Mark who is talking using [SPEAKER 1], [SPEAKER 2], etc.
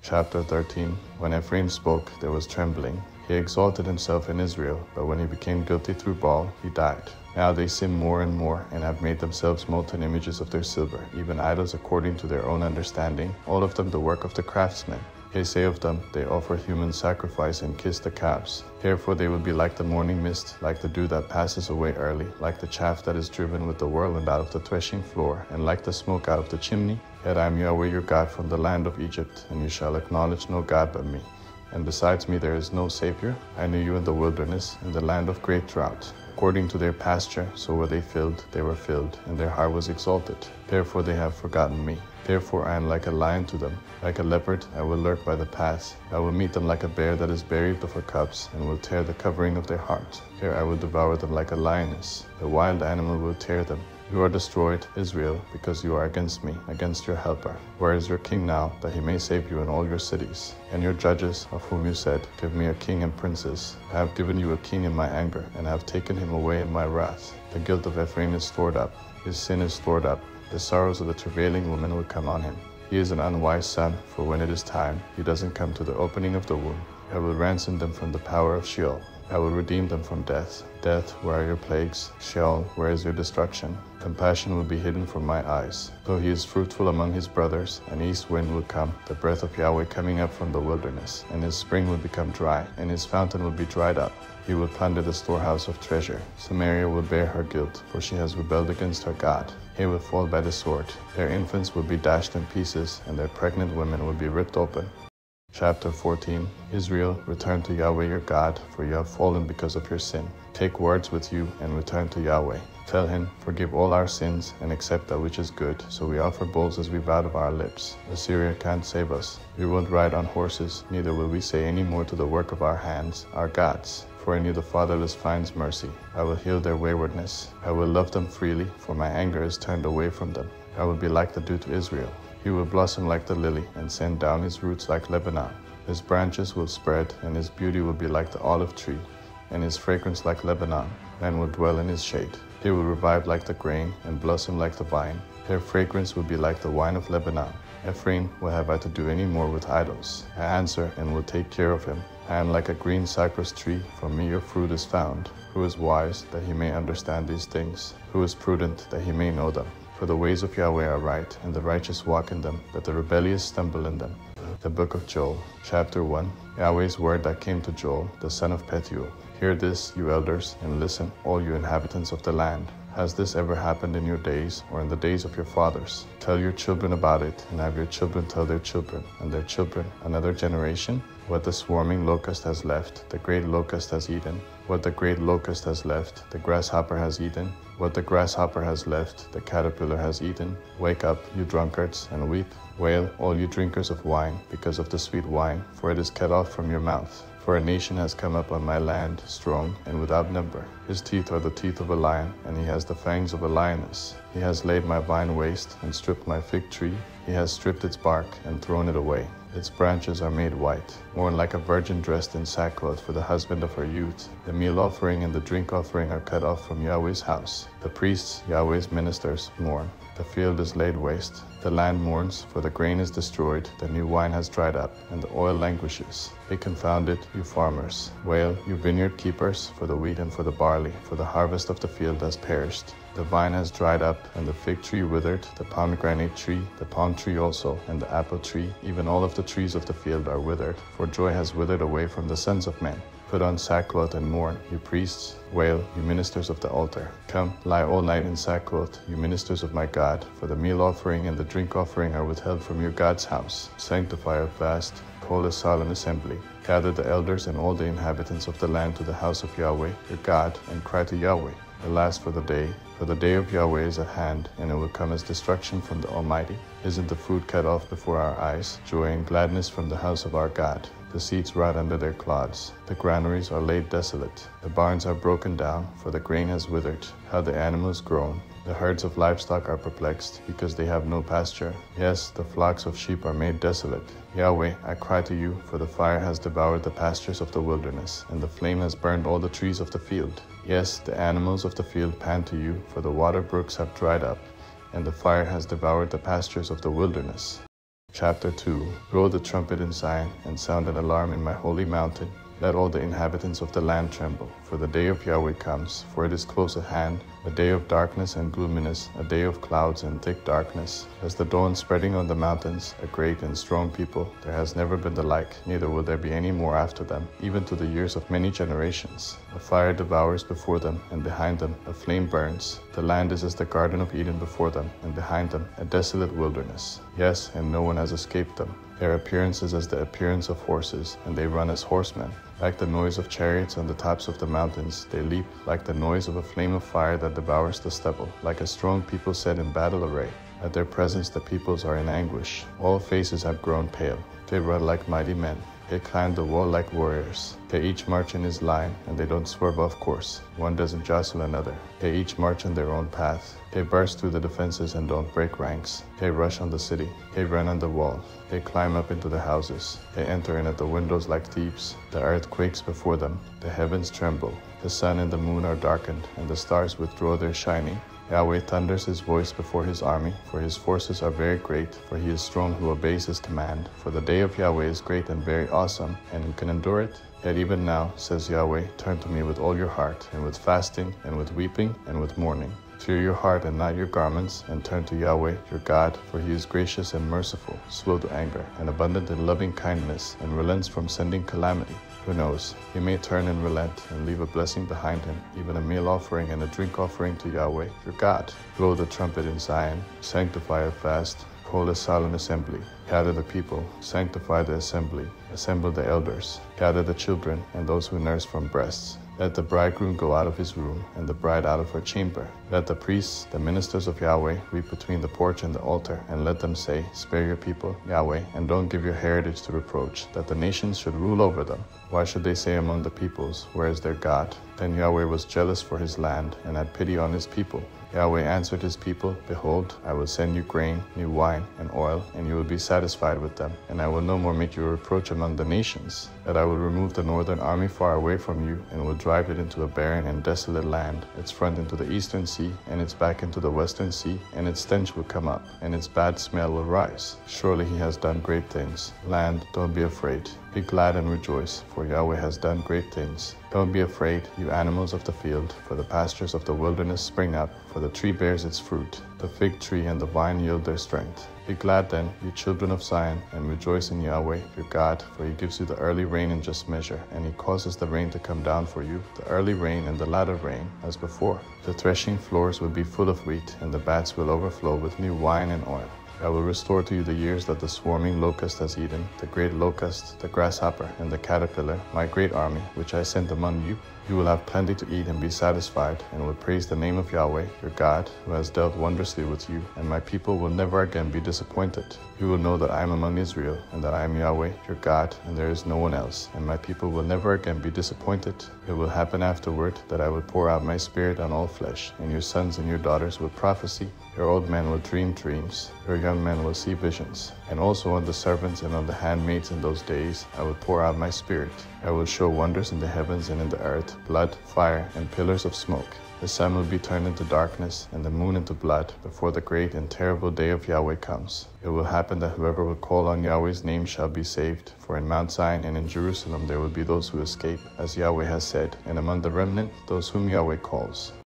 [SPEAKER 1] Chapter 13. When Ephraim spoke, there was trembling. He exalted himself in Israel, but when he became guilty through Baal, he died. Now they sin more and more, and have made themselves molten images of their silver, even idols according to their own understanding, all of them the work of the craftsmen. They say of them, they offer human sacrifice and kiss the calves. Therefore they will be like the morning mist, like the dew that passes away early, like the chaff that is driven with the whirlwind out of the threshing floor, and like the smoke out of the chimney. Yet I am Yahweh your God from the land of Egypt, and you shall acknowledge no God but me. And besides me there is no Savior. I knew you in the wilderness, in the land of great drought. According to their pasture, so were they filled, and their heart was exalted. Therefore they have forgotten me. Therefore I am like a lion to them. Like a leopard, I will lurk by the paths. I will meet them like a bear that is buried of her cubs, and will tear the covering of their heart. There I will devour them like a lioness. The wild animal will tear them. You are destroyed, Israel, because you are against me, against your helper. Where is your king now, that he may save you in all your cities? And your judges, of whom you said, give me a king and princes. I have given you a king in my anger, and have taken him away in my wrath. The guilt of Ephraim is stored up, his sin is stored up. The sorrows of the travailing woman will come on him. He is an unwise son, for when it is time, he doesn't come to the opening of the womb. I will ransom them from the power of Sheol. I will redeem them from death. Death, where are your plagues? Sheol, where is your destruction? Compassion will be hidden from my eyes. Though he is fruitful among his brothers, an east wind will come, the breath of Yahweh coming up from the wilderness, and his spring will become dry, and his fountain will be dried up. He will plunder the storehouse of treasure. Samaria will bear her guilt, for she has rebelled against her God. He will fall by the sword. Their infants will be dashed in pieces, and their pregnant women will be ripped open. Chapter 14. Israel, return to Yahweh your God, for you have fallen because of your sin. Take words with you and return to Yahweh. Tell him, forgive all our sins and accept that which is good. So we offer bulls as we vowed of our lips. Assyria can't save us. We won't ride on horses, neither will we say any more to the work of our hands, our gods. For in you the fatherless finds mercy. I will heal their waywardness. I will love them freely, for my anger is turned away from them. I will be like the dew to Israel. He will blossom like the lily, and send down his roots like Lebanon. His branches will spread, and his beauty will be like the olive tree, and his fragrance like Lebanon. Men will dwell in his shade. They will revive like the grain, and blossom like the vine. Their fragrance will be like the wine of Lebanon. Ephraim, what have I to do any more with idols? I answer, and will take care of him. I am like a green cypress tree, from me your fruit is found. Who is wise, that he may understand these things? Who is prudent, that he may know them? For the ways of Yahweh are right, and the righteous walk in them, but the rebellious stumble in them. The Book of Joel, Chapter 1. Yahweh's word that came to Joel, the son of Pethuel. Hear this, you elders, and listen, all you inhabitants of the land. Has this ever happened in your days, or in the days of your fathers? Tell your children about it, and have your children tell their children, and their children another generation. What the swarming locust has left, the great locust has eaten. What the great locust has left, the grasshopper has eaten. What the grasshopper has left, the caterpillar has eaten. Wake up, you drunkards, and weep. Wail, all you drinkers of wine, because of the sweet wine, for it is cut off from your mouth. For a nation has come up on my land, strong and without number. His teeth are the teeth of a lion, and he has the fangs of a lioness. He has laid my vine waste, and stripped my fig tree. He has stripped its bark, and thrown it away. Its branches are made white, worn like a virgin dressed in sackcloth for the husband of her youth. The meal offering and the drink offering are cut off from Yahweh's house. The priests, Yahweh's ministers, mourn. The field is laid waste. The land mourns, for the grain is destroyed, the new wine has dried up, and the oil languishes. Be confounded, you farmers. Wail, you vineyard keepers, for the wheat and for the barley, for the harvest of the field has perished. The vine has dried up, and the fig tree withered, the pomegranate tree, the palm tree also, and the apple tree, even all of the trees of the field are withered, for joy has withered away from the sons of men. Put on sackcloth and mourn, you priests. Wail, you ministers of the altar. Come, lie all night in sackcloth, you ministers of my God, for the meal offering and the drink offering are withheld from your God's house. Sanctify a fast, call a solemn assembly. Gather the elders and all the inhabitants of the land to the house of Yahweh, your God, and cry to Yahweh. Alas for the day of Yahweh is at hand, and it will come as destruction from the Almighty. Isn't the food cut off before our eyes, joy and gladness from the house of our God? The seeds rot under their clods. The granaries are laid desolate. The barns are broken down, for the grain has withered. How the animals groan. The herds of livestock are perplexed, because they have no pasture. Yes, the flocks of sheep are made desolate. Yahweh, I cry to you, for the fire has devoured the pastures of the wilderness, and the flame has burned all the trees of the field. Yes, the animals of the field pant to you, for the water brooks have dried up, and the fire has devoured the pastures of the wilderness. Chapter 2. Blow the trumpet in Zion, and sound an alarm in my holy mountain. Let all the inhabitants of the land tremble, for the day of Yahweh comes, for it is close at hand, a day of darkness and gloominess, a day of clouds and thick darkness. As the dawn spreading on the mountains, a great and strong people, there has never been the like, neither will there be any more after them, even to the years of many generations. A fire devours before them, and behind them a flame burns. The land is as the Garden of Eden before them, and behind them a desolate wilderness. Yes, and no one has escaped them. Their appearance is as the appearance of horses, and they run as horsemen. Like the noise of chariots on the tops of the mountains, they leap like the noise of a flame of fire that devours the stubble, like a strong people set in battle array. At their presence the peoples are in anguish. All faces have grown pale. They run like mighty men. They climb the wall like warriors. They each march in his line, and they don't swerve off course. One doesn't jostle another. They each march on their own path. They burst through the defenses and don't break ranks. They rush on the city. They run on the wall. They climb up into the houses. They enter in at the windows like thieves. The earth quakes before them. The heavens tremble. The sun and the moon are darkened, and the stars withdraw their shining. Yahweh thunders his voice before his army, for his forces are very great, for he is strong who obeys his command. For the day of Yahweh is great and very awesome, and who can endure it? Yet even now, says Yahweh, turn to me with all your heart, and with fasting, and with weeping, and with mourning. Fear your heart and not your garments, and turn to Yahweh your God, for he is gracious and merciful, slow to anger, and abundant in loving kindness, and relents from sending calamity. Who knows? He may turn and relent, and leave a blessing behind him, even a meal offering and a drink offering to Yahweh your God. Blow the trumpet in Zion, sanctify a fast, hold a solemn assembly. Gather the people, sanctify the assembly, assemble the elders, gather the children and those who nurse from breasts. Let the bridegroom go out of his room, and the bride out of her chamber. Let the priests, the ministers of Yahweh, weep between the porch and the altar, and let them say, Spare your people, Yahweh, and don't give your heritage to reproach, that the nations should rule over them. Why should they say among the peoples, Where is their God? Then Yahweh was jealous for his land, and had pity on his people. Yahweh answered his people, Behold, I will send you grain, new wine, and oil, and you will be satisfied with them. And I will no more make you a reproach among the nations, that I will remove the northern army far away from you, and will drive it into a barren and desolate land, its front into the eastern sea, and its back into the western sea, and its stench will come up, and its bad smell will rise. Surely he has done great things. Land, don't be afraid. Be glad and rejoice, for Yahweh has done great things. Don't be afraid, you animals of the field, for the pastures of the wilderness spring up, for the tree bears its fruit. The fig tree and the vine yield their strength. Be glad then, you children of Zion, and rejoice in Yahweh, your God, for he gives you the early rain in just measure, and he causes the rain to come down for you, the early rain and the latter rain, as before. The threshing floors will be full of wheat, and the vats will overflow with new wine and oil. I will restore to you the years that the swarming locust has eaten, the great locust, the grasshopper, and the caterpillar, my great army, which I sent among you. You will have plenty to eat and be satisfied, and will praise the name of Yahweh, your God, who has dealt wondrously with you, and my people will never again be disappointed. You will know that I am among Israel, and that I am Yahweh, your God, and there is no one else, and my people will never again be disappointed. It will happen afterward that I will pour out my spirit on all flesh, and your sons and your daughters will prophesy, your old men will dream dreams, your young men will see visions. And also on the servants and on the handmaids in those days I will pour out my spirit. I will show wonders in the heavens and in the earth, blood, fire, and pillars of smoke. The sun will be turned into darkness, and the moon into blood, before the great and terrible day of Yahweh comes. It will happen that whoever will call on Yahweh's name shall be saved. For in Mount Zion and in Jerusalem there will be those who escape, as Yahweh has said, and among the remnant, those whom Yahweh calls.